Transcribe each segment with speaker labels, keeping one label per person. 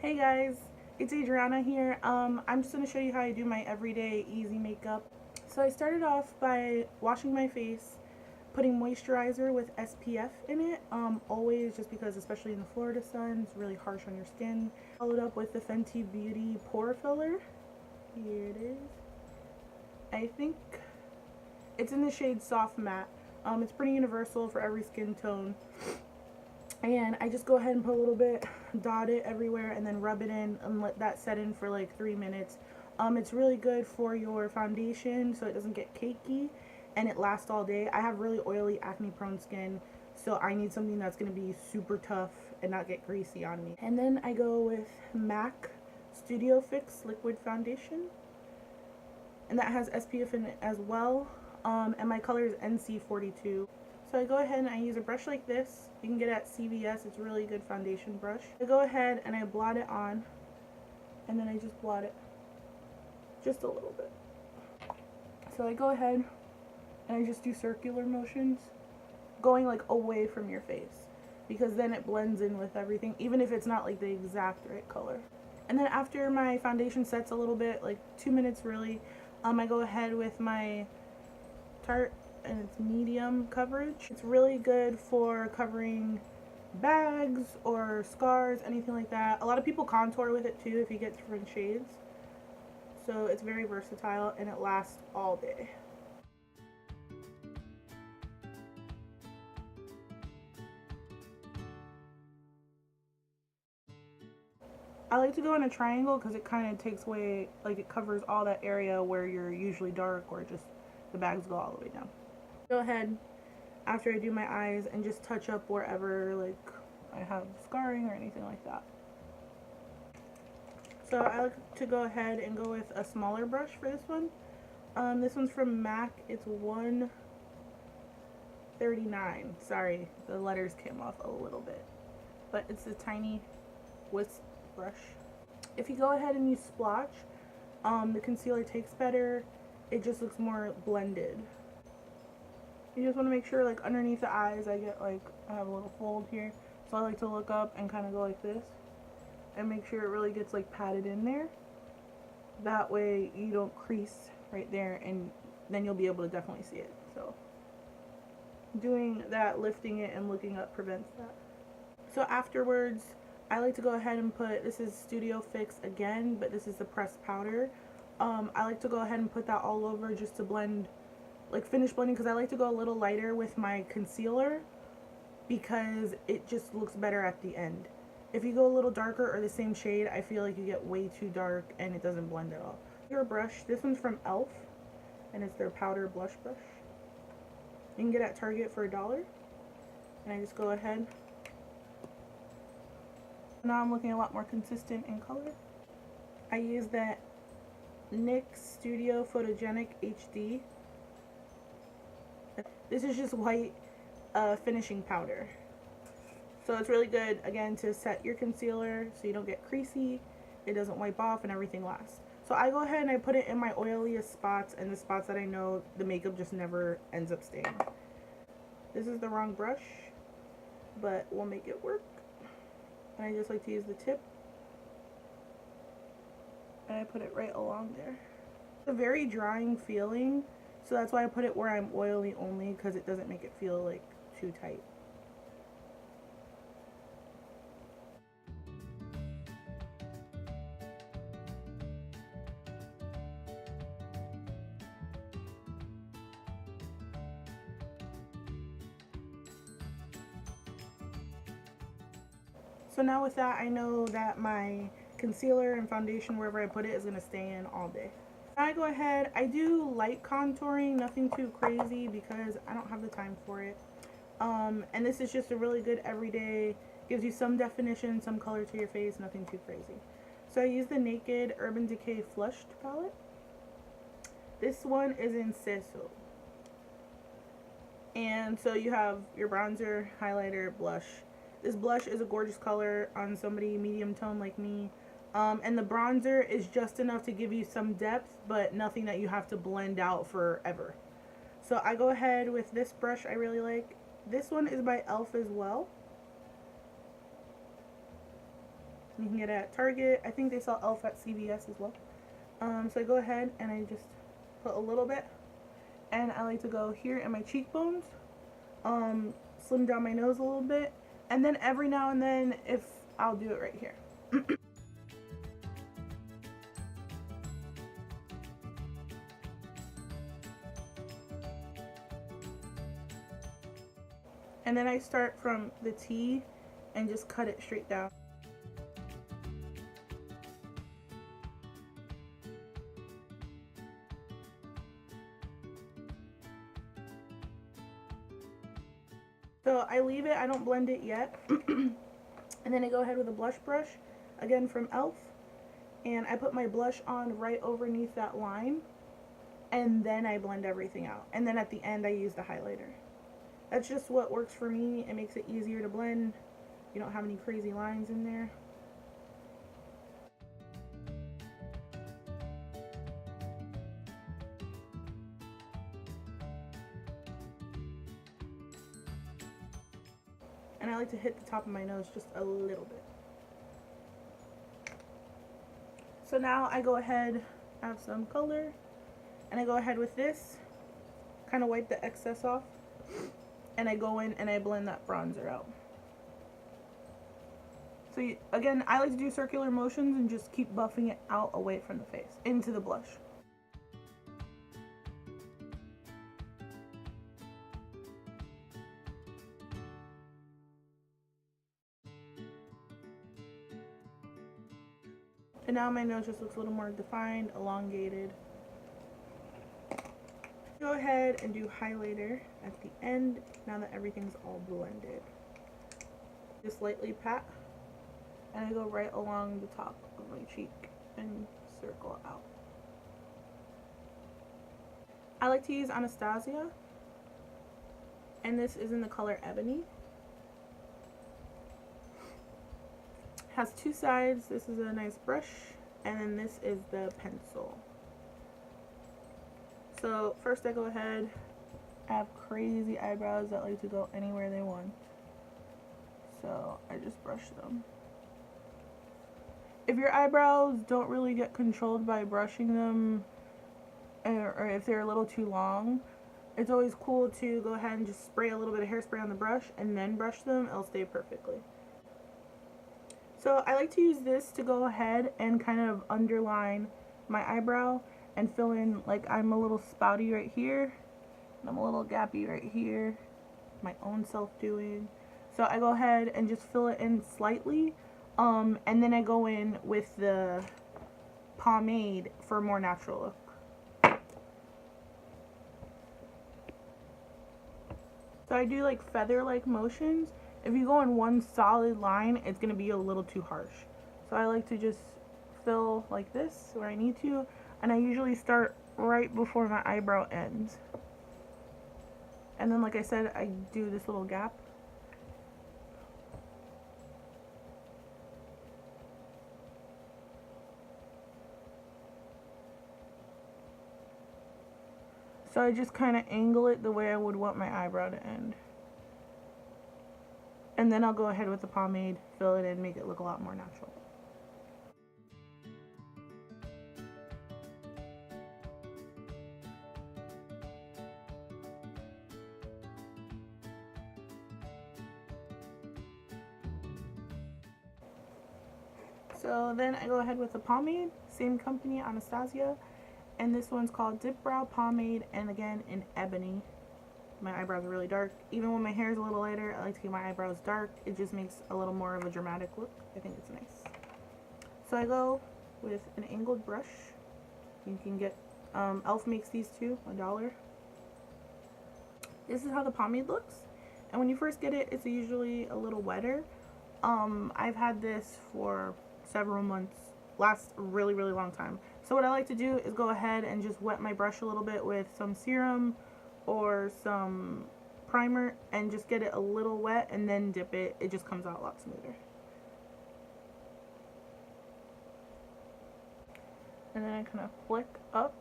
Speaker 1: Hey guys, it's Adriana here. I'm just going to show you how I do my everyday easy makeup. So I started off by washing my face, putting moisturizer with SPF in it, always, just because especially in the Florida sun, it's really harsh on your skin. Followed up with the Fenty Beauty pore filler. Here it is. I think it's in the shade Soft Matte. It's pretty universal for every skin tone. And I just go ahead and put a little bit, dot it everywhere, and then rub it in and let that set in for like 3 minutes. It's really good for your foundation so it doesn't get cakey and it lasts all day. I have really oily, acne prone skin, so I need something that's going to be super tough and not get greasy on me. And then I go with MAC Studio Fix Liquid Foundation, and that has SPF in it as well, and my color is NC42. So I go ahead and I use a brush like this. You can get it at CVS. It's a really good foundation brush. I go ahead and I blot it on, and then I just blot it just a little bit. So I go ahead and I just do circular motions, going like away from your face, because then it blends in with everything, even if it's not like the exact right color. And then after my foundation sets a little bit, like 2 minutes really, I go ahead with my Tarte, and it's medium coverage. It's really good for covering bags or scars, anything like that. A lot of people contour with it too if you get different shades. So it's very versatile and it lasts all day. I like to go in a triangle because it kind of takes away, like it covers all that area where you're usually dark or just the bags go all the way down. Go ahead after I do my eyes and just touch up wherever like I have scarring or anything like that. So I like to go ahead and go with a smaller brush for this one. This one's from MAC. It's 139. Sorry, the letters came off a little bit, but it's a tiny wisp brush. If you go ahead and use splotch, the concealer takes better. It just looks more blended. You just want to make sure, like underneath the eyes, I have a little fold here, so I like to look up and kind of go like this and make sure it really gets like patted in there. That way you don't crease right there, and then you'll be able to definitely see it. So doing that, lifting it and looking up prevents that. So afterwards, I like to go ahead and put, this is Studio Fix again, but this is the pressed powder. I like to go ahead and put that all over just to blend, like finish blending, because I like to go a little lighter with my concealer because it just looks better at the end. If you go a little darker or the same shade, I feel like you get way too dark and it doesn't blend at all. Your brush, this one's from e.l.f. and it's their powder blush brush. You can get it at Target for $1. And I just go ahead. Now I'm looking a lot more consistent in color. I use that NYX Studio Photogenic HD. This is just white finishing powder. So it's really good, again, to set your concealer so you don't get creasy, it doesn't wipe off, and everything lasts. So I go ahead and I put it in my oiliest spots and the spots that I know the makeup just never ends up staying. This is the wrong brush, but we'll make it work. And I just like to use the tip. And I put it right along there. It's a very drying feeling, so that's why I put it where I'm oily only, because it doesn't make it feel like too tight. So now with that, I know that my concealer and foundation, wherever I put it, is going to stay in all day. I go ahead, I do light contouring, nothing too crazy because I don't have the time for it. And this is just a really good everyday, gives you some definition, some color to your face, nothing too crazy. So I use the Naked Urban Decay Flushed palette. This one is in Seso. And so you have your bronzer, highlighter, blush. This blush is a gorgeous color on somebody medium tone like me. And the bronzer is just enough to give you some depth, but nothing that you have to blend out forever. So I go ahead with this brush I really like. This one is by e.l.f. as well. You can get it at Target. I think they sell e.l.f. at CVS as well. So I go ahead and I just put a little bit. And I like to go here in my cheekbones. Slim down my nose a little bit. And then every now and then, if I'll do it right here. And then I start from the T and just cut it straight down. So I leave it, I don't blend it yet. And then I go ahead with a blush brush, again from e.l.f. And I put my blush on right underneath that line. And then I blend everything out. And then at the end I use the highlighter. That's just what works for me. It makes it easier to blend. You don't have any crazy lines in there. And I like to hit the top of my nose just a little bit. So now I go ahead, have some color, and I go ahead with this, kind of wipe the excess off, and I go in and I blend that bronzer out. So again, I like to do circular motions and just keep buffing it out away from the face, into the blush. And now my nose just looks a little more defined, elongated. Go ahead and do highlighter at the end, now that everything's all blended. Just lightly pat, and I go right along the top of my cheek and circle out. I like to use Anastasia, and this is in the color Ebony. Has two sides. This is a nice brush, and then this is the pencil. So first I go ahead, I have crazy eyebrows that like to go anywhere they want, so I just brush them. If your eyebrows don't really get controlled by brushing them, or if they're a little too long, it's always cool to go ahead and just spray a little bit of hairspray on the brush and then brush them. It'll stay perfectly. So I like to use this to go ahead and kind of underline my eyebrow and fill in, like I'm a little spouty right here, and I'm a little gappy right here, my own self doing. So I go ahead and just fill it in slightly, and then I go in with the pomade for a more natural look. So I do like feather-like motions. If you go in one solid line, it's going to be a little too harsh. So I like to just fill like this where I need to, and I usually start right before my eyebrow ends. And then, like I said, I do this little gap. So I just kind of angle it the way I would want my eyebrow to end. And then I'll go ahead with the pomade, fill it in, make it look a lot more natural. So then I go ahead with the pomade, same company, Anastasia, and this one's called Dip Brow Pomade, and again in Ebony. My eyebrows are really dark. Even when my hair is a little lighter, I like to keep my eyebrows dark. It just makes a little more of a dramatic look. I think it's nice. So I go with an angled brush. You can get, e.l.f. makes these too, $1. This is how the pomade looks. And when you first get it, it's usually a little wetter. I've had this for several months, lasts a really, really long time. So what I like to do is go ahead and just wet my brush a little bit with some serum or some primer and just get it a little wet and then dip it. It just comes out a lot smoother. And then I kind of flick up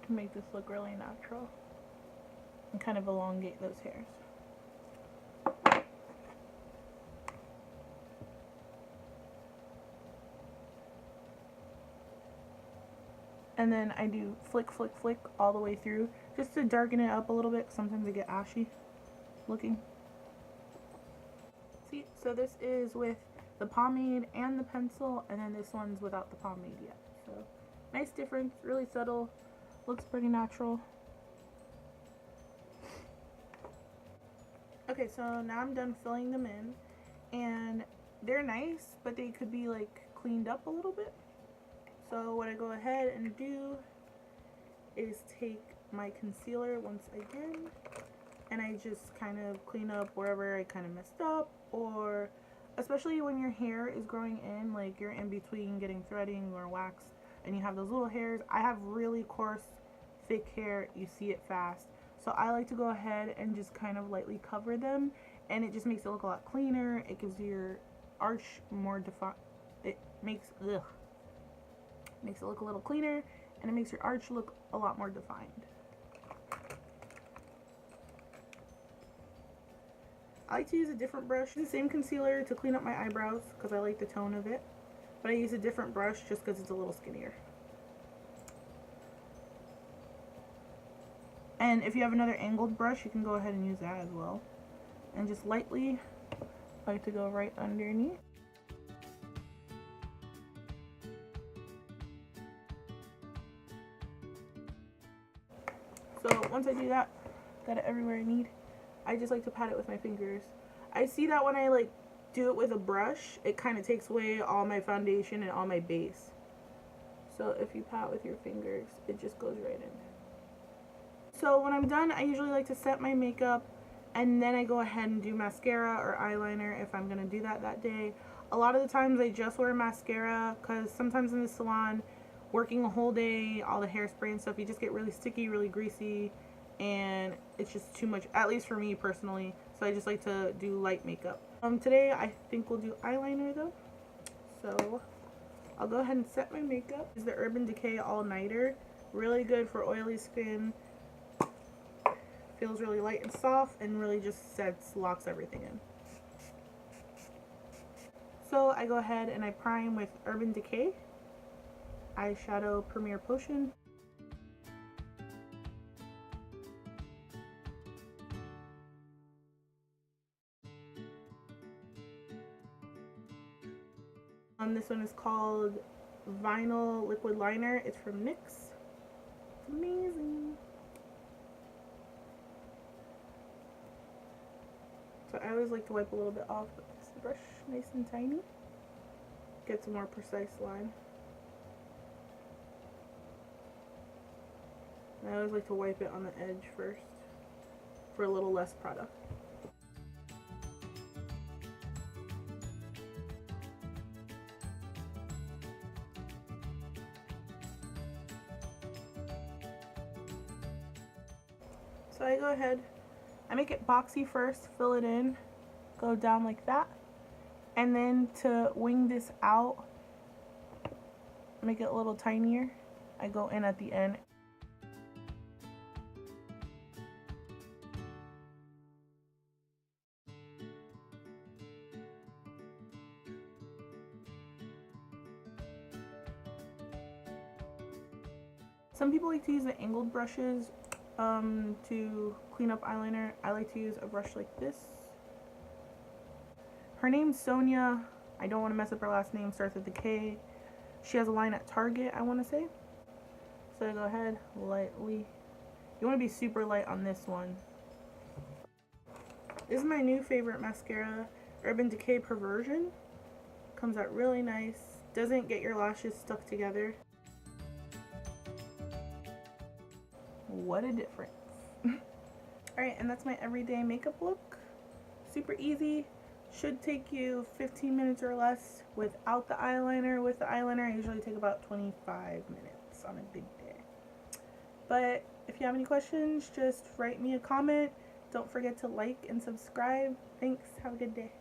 Speaker 1: to make this look really natural and kind of elongate those hairs. And then I do flick, flick, flick all the way through just to darken it up a little bit. Sometimes I get ashy looking. See, so this is with the pomade and the pencil, and then this one's without the pomade yet. So nice difference, really subtle, looks pretty natural. Okay, so now I'm done filling them in, and they're nice, but they could be like cleaned up a little bit. So what I go ahead and do is take my concealer once again, and I just kind of clean up wherever I kind of messed up, or especially when your hair is growing in, like you're in between getting threading or wax and you have those little hairs. I have really coarse, thick hair, you see it fast. So I like to go ahead and just kind of lightly cover them, and it just makes it look a lot cleaner. It gives your arch more defined. It makes it look a little cleaner, and it makes your arch look a lot more defined. I like to use a different brush, the same concealer to clean up my eyebrows because I like the tone of it, but I use a different brush just because it's a little skinnier. And if you have another angled brush, you can go ahead and use that as well. And just lightly, I like to go right underneath. So once I do that, got it everywhere I need. I just like to pat it with my fingers. I see that when I like do it with a brush, it kind of takes away all my foundation and all my base. So if you pat with your fingers, it just goes right in. So when I'm done, I usually like to set my makeup, and then I go ahead and do mascara or eyeliner if I'm gonna do that day. A lot of the times I just wear mascara because sometimes in the salon, working a whole day, all the hairspray and stuff, you just get really sticky, really greasy, and it's just too much, at least for me personally. So I just like to do light makeup. Today I think we'll do eyeliner though. So I'll go ahead and set my makeup. This is the Urban Decay All Nighter. Really good for oily skin. Feels really light and soft, and really just locks everything in. So I go ahead and I prime with Urban Decay Eyeshadow Premier Potion. This one is called Vinyl Liquid Liner. It's from NYX. It's amazing. So I always like to wipe a little bit off with this brush, nice and tiny. Gets a more precise line. And I always like to wipe it on the edge first for a little less product. So I go ahead, I make it boxy first, fill it in, go down like that, and then to wing this out, make it a little tinier, I go in at the end. Some people like to use the angled brushes to clean up eyeliner. I like to use a brush like this. Her name's Sonia. I don't want to mess up her last name. Starts with a K. She has a line at Target, I want to say. So I go ahead, lightly. You want to be super light on this one. This is my new favorite mascara, Urban Decay Perversion. Comes out really nice. Doesn't get your lashes stuck together. What a difference. Alright, and that's my everyday makeup look. Super easy. Should take you 15 minutes or less without the eyeliner. With the eyeliner, I usually take about 25 minutes on a big day. But if you have any questions, just write me a comment. Don't forget to like and subscribe. Thanks. Have a good day.